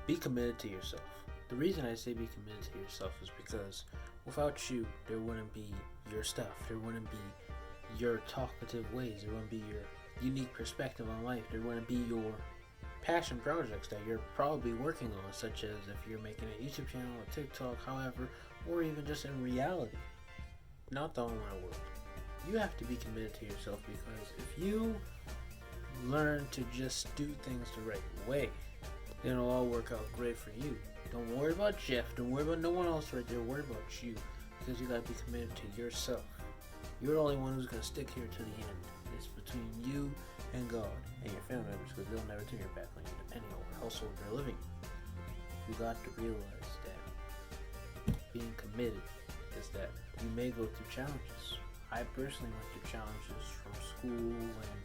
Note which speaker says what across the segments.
Speaker 1: Be committed to yourself. The reason I say be committed to yourself is because without you, there wouldn't be your stuff. There wouldn't be your talkative ways. There wouldn't be your unique perspective on life. There wouldn't be your passion projects that you're probably working on, such as if you're making a YouTube channel, a TikTok, however, or even just in reality. Not the online world. You have to be committed to yourself because if you learn to just do things the right way, then it'll all work out great for you. Don't worry about Jeff. Don't worry about no one else right there. Worry about you because you gotta be committed to yourself. You're the only one who's gonna stick here to the end. It's between you and God and your family members because they'll never turn your back on you depending on what household they're living in. You got to realize that being committed is that you may go through challenges. I personally went through challenges from school and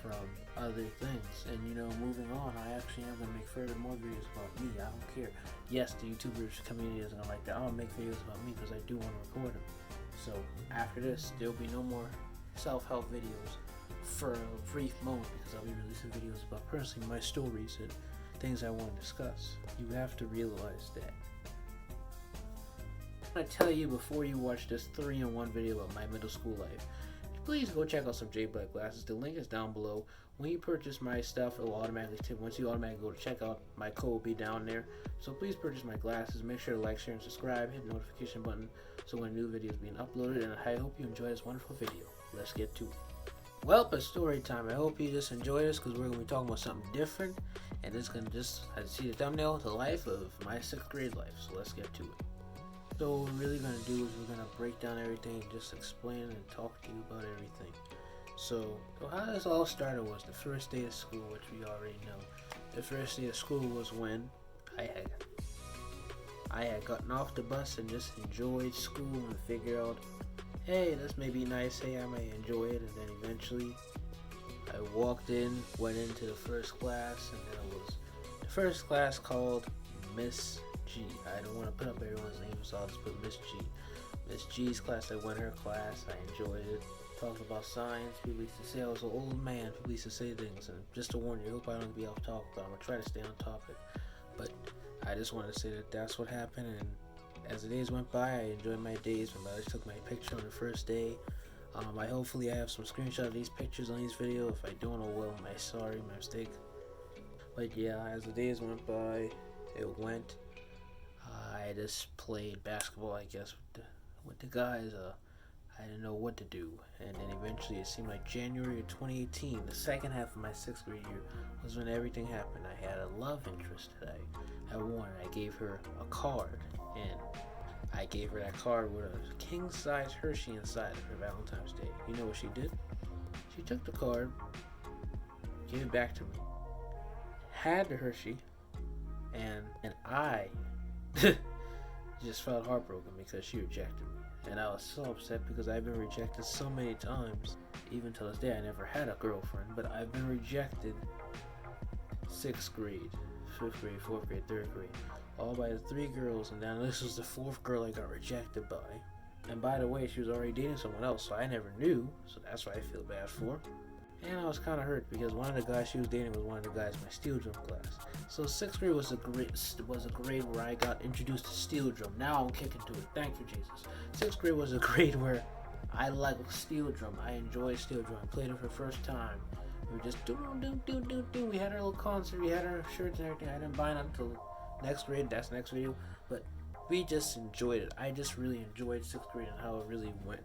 Speaker 1: from other things, and moving on, I actually am gonna make further more videos about me. I don't care. Yes, the YouTubers community isn't gonna like that. I'll make videos about me because I do want to record them. So after this, there'll be no more self-help videos for a brief moment because I'll be releasing videos about personally my stories and things I want to discuss. You have to realize that. I tell you before you watch this 3-in-1 video about my middle school life, please go check out some J Black glasses. The link is down below. When you purchase my stuff, it will automatically tip. Once you automatically go to checkout, my code will be down there. So please purchase my glasses. Make sure to like, share, and subscribe. Hit the notification button so when a new video is being uploaded. And I hope you enjoy this wonderful video. Let's get to it. Well, it's story time. I hope you just enjoy this because we're going to be talking about something different. And it's going to just, as you see the thumbnail, the life of my 6th grade life. So let's get to it. So what we're really going to do is we're going to break down everything and just explain and talk to you about everything. So how this all started was the first day of school, which we already know. The first day of school was when I had gotten off the bus and just enjoyed school and figured out, hey, this may be nice, hey, I may enjoy it. And then eventually I walked in, went into the first class, and then it was the first class called Miss G. I don't want to put up everyone's names, so I'll just put Miss G. Miss G's class, I went her class, I enjoyed it. Talked about science, people used to say I was an old man, people used to say things, and just to warn you, I hope I don't be off topic, but I'm going to try to stay on topic. But I just wanted to say that that's what happened, and as the days went by, I enjoyed my days. My mother took my picture on the first day. Hopefully I have some screenshots of these pictures on this video. If I don't, oh well, my mistake. But yeah, as the days went by, it went. I just played basketball, I guess, with the guys. I didn't know what to do, and then eventually it seemed like January of 2018, the second half of my 6th grade year, was when everything happened. I had a love interest that I wanted. I gave her a card, and I gave her that card with a king-size Hershey inside of her Valentine's Day. You know what she did? She took the card, gave it back to me, had the Hershey, and I just felt heartbroken because she rejected me. And I was so upset because I've been rejected so many times. Even to this day, I never had a girlfriend, but I've been rejected 6th grade, 5th grade, 4th grade, 3rd grade, all by the 3 girls, and now this was the 4th girl I got rejected by. And by the way, she was already dating someone else, so I never knew, so that's what I feel bad for. And I was kind of hurt because one of the guys she was dating was one of the guys in my steel drum class. So 6th grade was a grade where I got introduced to steel drum. Now I'm kicking to it. Thank you, Jesus. 6th grade was a grade where I liked steel drum. I enjoyed steel drum. I played it for the first time. We were just do. We had our little concert. We had our shirts and everything. I didn't buy it until next grade. That's the next video. But we just enjoyed it. I just really enjoyed 6th grade and how it really went.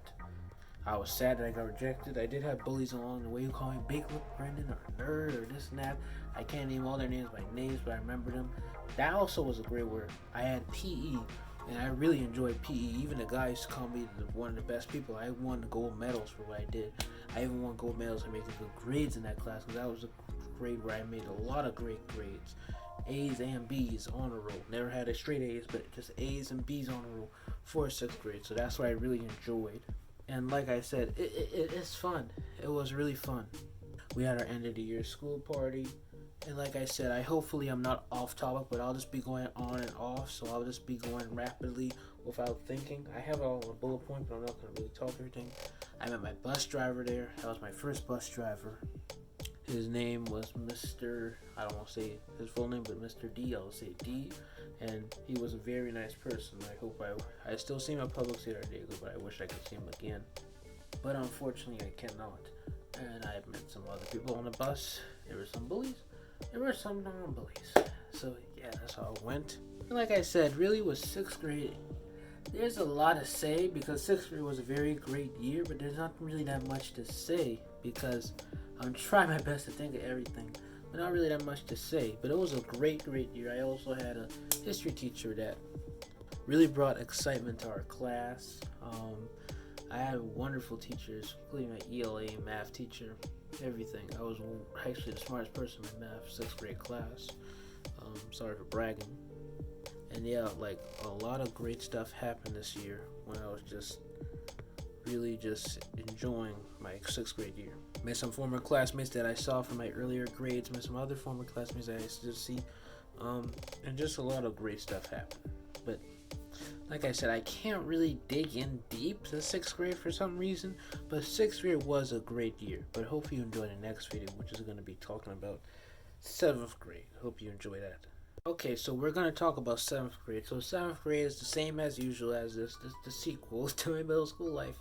Speaker 1: I was sad that I got rejected. I did have bullies along the way who called me Big Lip Brendan or nerd or this and that. I can't name all their names by names, but I remember them. That also was a grade where I had PE, and I really enjoyed PE. Even the guy used to call me one of the best people. I won the gold medals for what I did. I even won gold medals for making good grades in that class, because that was a grade where I made a lot of great grades. A's and B's on a roll. Never had a straight A's, but just A's and B's on a roll for 6th grade. So that's what I really enjoyed. And like I said, it's fun. It was really fun. We had our end of the year school party. And like I said, hopefully I'm not off topic, but I'll just be going on and off. So I'll just be going rapidly without thinking. I have it all on a bullet point, but I'm not going to really talk everything. I met my bus driver there. That was my first bus driver. His name was Mr. I don't want to say his full name, but Mr. D. I'll say D. And he was a very nice person. I still see him at Public Theater Diego, but I wish I could see him again. But unfortunately, I cannot. And I've met some other people on the bus. There were some bullies. There were some non-bullies. So yeah, that's how it went. And like I said, really was 6th grade. There's a lot to say because 6th grade was a very great year, but there's not really that much to say because I'm trying my best to think of everything, but not really that much to say. But it was a great year. I also had a history teacher that really brought excitement to our class. I had wonderful teachers, including my ELA math teacher, everything. I was actually the smartest person in my math 6th grade class. Sorry for bragging. And yeah, like a lot of great stuff happened this year when I was really enjoying my 6th grade year. Met some former classmates that I saw from my earlier grades, met some other former classmates that I still see, and just a lot of great stuff happened. But like I said, I can't really dig in deep to 6th grade for some reason, but 6th grade was a great year. But hope you enjoy the next video, which is going to be talking about 7th grade. Hope you enjoy that. Okay, so we're going to talk about 7th grade. So 7th grade is the same as usual as the sequel to my middle school life.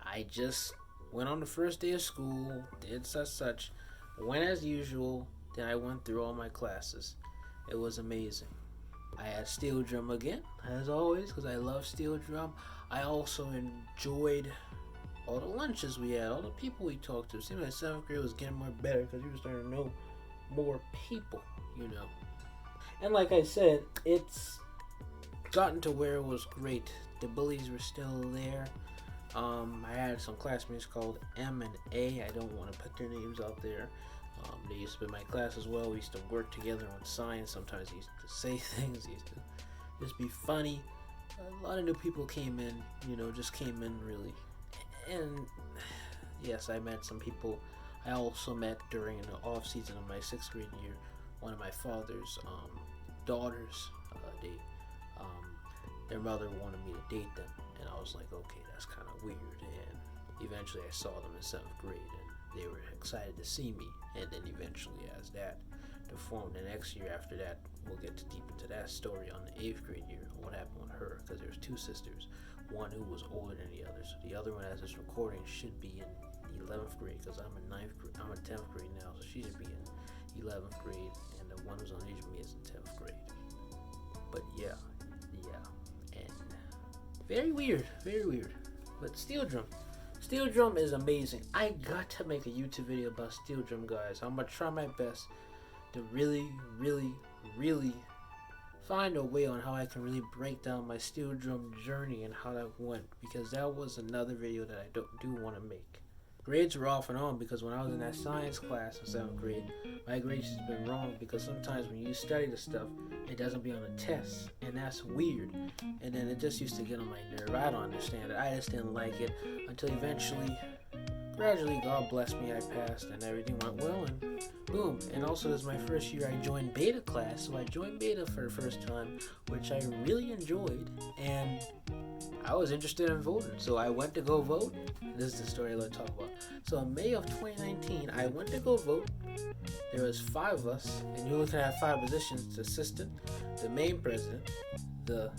Speaker 1: I just went on the first day of school, did such, went as usual, then I went through all my classes. It was amazing. I had steel drum again, as always, because I love steel drum. I also enjoyed all the lunches we had, all the people we talked to. It seemed like 7th grade was getting more better because we were starting to know more people, you know. And like I said, it's gotten to where it was great. The bullies were still there. I had some classmates called M and A. I don't want to put their names out there. They used to be in my class as well. We used to work together on science. Sometimes they used to say things. They used to just be funny. A lot of new people came in, just came in really. And yes, I met some people. I also met during the off season of my 6th grade year, one of my father's daughters. Their mother wanted me to date them, and I was like, okay, that's kind of weird. And eventually I saw them in 7th grade, and they were excited to see me. And then eventually, as that deformed, the next year after that, we'll get deep into that story on the 8th grade year, what happened with her, because there's 2 sisters, one who was older than the other. So the other one, as this recording, should be in 11th grade, because I'm in 10th grade now, so she should be in 11th grade, and the one who's on age with me is in 10th grade. But yeah, and very weird. But steel drum is amazing. I got to make a YouTube video about steel drum, guys. I'm gonna try my best to really find a way on how I can really break down my steel drum journey and how that went, because that was another video that I do want to make. Grades were off and on because when I was in that science class in 7th grade, my grades has been wrong because sometimes when you study the stuff, it doesn't be on the test, and that's weird. And then it just used to get on my nerve. I don't understand it. I just didn't like it until eventually, gradually, God bless me, I passed and everything went well, and boom. And also, this is my first year I joined beta class, so I joined beta for the first time, which I really enjoyed, and I was interested in voting, so I went to go vote. This is the story I love to talk about. So in May of 2019, I went to go vote. There was 5 of us, and you're looking at 5 positions: the assistant, the main president, the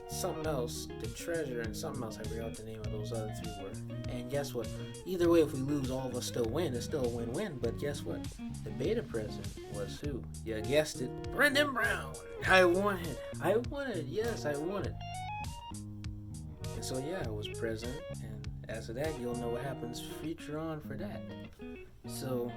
Speaker 1: something else, the treasurer, and something else. I forgot what the name of those other 3 were. And guess what? Either way, if we lose, all of us still win. It's still a win-win. But guess what? The beta president was who? You guessed it, Brendan Brown. I won it. Yes, I won it. And so yeah, I was president, and as of that, you'll know what happens future on for that. So,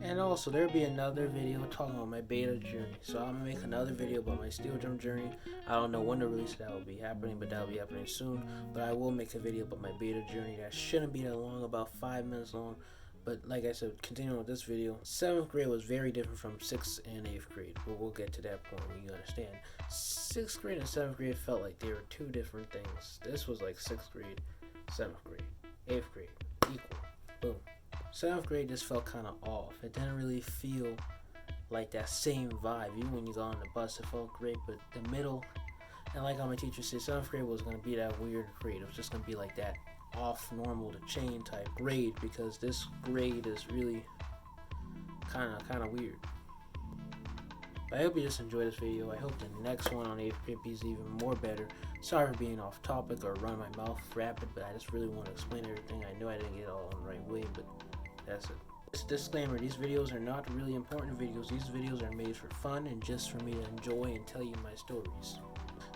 Speaker 1: and also there'll be another video talking about my beta journey. So I'm gonna make another video about my steel drum journey. I don't know when the release of that will be happening, but that'll be happening soon. But I will make a video about my beta journey that shouldn't be that long, about 5 minutes long. But like I said, continuing with this video, 7th grade was very different from 6th and 8th grade. But we'll get to that point when you understand. 6th grade and 7th grade felt like they were 2 different things. This was like 6th grade, 7th grade, 8th grade, equal. Boom. 7th grade just felt kind of off. It didn't really feel like that same vibe. Even when you got on the bus, it felt great. But the middle, and like how my teacher said, 7th grade was going to be that weird grade. It was just going to be like that off normal to chain type grade, because this grade is really kind of weird. But I hope you just enjoyed this video. I hope the next one on 8th grade is even more better. Sorry for being off topic or run my mouth rapid, but I just really want to explain everything. I know I didn't get it all in the right way, but that's it. Just disclaimer, these videos are not really important videos. These videos are made for fun and just for me to enjoy and tell you my stories.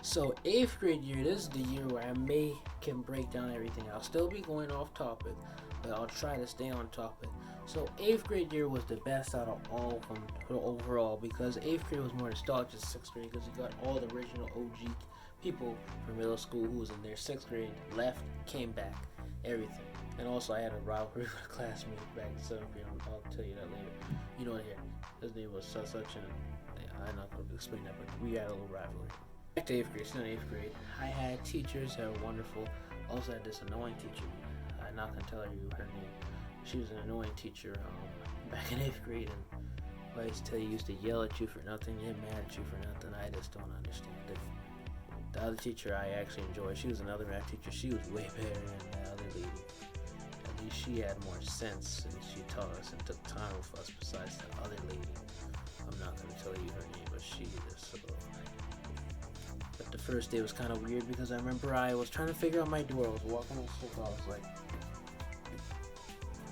Speaker 1: So 8th grade year, this is the year where I can break down everything. I'll still be going off topic, but I'll try to stay on topic. So 8th grade year was the best out of all of them overall, because 8th grade was more nostalgic than 6th grade, because you got all the original OG people from middle school who was in their 6th grade, left, came back, everything. And also I had a rivalry with a classmate back in 7th grade. I'll tell you that later. You know it here. His name was such and I'm not going to explain that, but we had a little rivalry. Back to 8th grade, still in 8th grade. I had teachers that were wonderful. Also had this annoying teacher. I'm not going to tell you her name. She was an annoying teacher back in 8th grade, and I used to tell you, used to yell at you for nothing, get mad at you for nothing. I just don't understand it. The other teacher I actually enjoyed. She was another math teacher. She was way better than the other lady. At least she had more sense, and she taught us and took time with us besides the other lady. I'm not going to tell you her name, but she is But the first day was kind of weird, because I remember I was trying to figure out my door. I was walking on the sofa. I was like,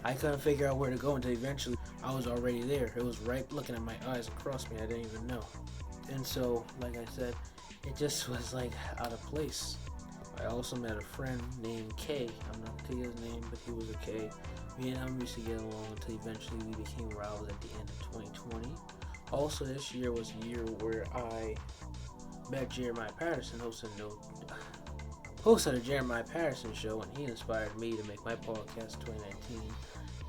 Speaker 1: I couldn't figure out where to go until eventually I was already there. It was right looking at my eyes across me. I didn't even know. And so, like I said, it just was like out of place. I also met a friend named K. I'm not gonna tell you his name, but he was a K. Me and him used to get along until eventually we became rivals at the end of 2020. Also, this year was a year where I met Jeremiah Patterson, hosted the Jeremiah Patterson show, and he inspired me to make my podcast in 2019.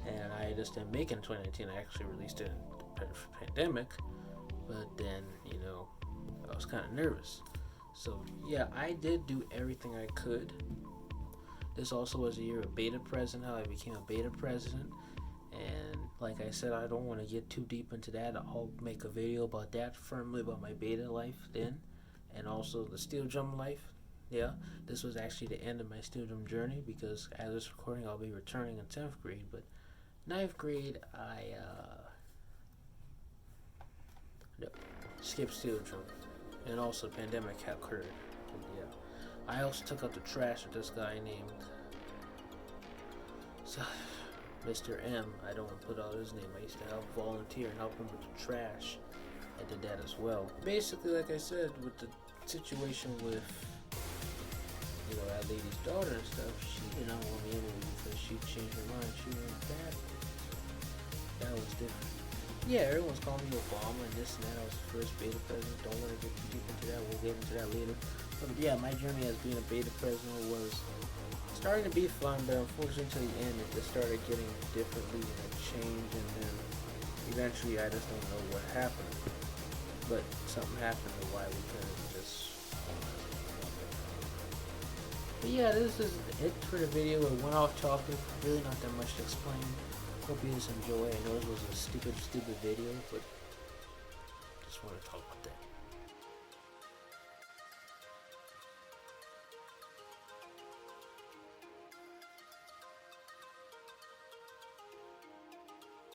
Speaker 1: And I just didn't make it in 2019. I actually released it in the pandemic, but then, I was kind of nervous. So yeah, I did do everything I could. This also was a year of beta president, how I became a beta president. And like I said, I don't want to get too deep into that. I'll make a video about that, firmly about my beta life then, and also the steel drum life. Yeah, this was actually the end of my steel drum journey, because as this recording, I'll be returning in 10th grade. But 9th grade, I skipped steel drum, and also the pandemic occurred. Yeah, I also took out the trash with this guy named Mr. M. I don't want to put out his name. I used to help volunteer and help him with the trash. I did that as well. Basically, like I said, with the situation with that lady's daughter and stuff, she did not want me anyway because she changed her mind. She went bad. That was different. Yeah, everyone's calling me Obama and this and that. I was the first beta president. Don't want to get too deep into that. We'll get into that later. But yeah, my journey as being a beta president was starting to be fun, but unfortunately to the end it just started getting differently and it changed, and then eventually I just don't know what happened. But something happened to why we couldn't just. But yeah, this is it for the video. It went off topic. Really not that much to explain. Hope you just enjoy. I know it was a stupid video, but just want to talk about that.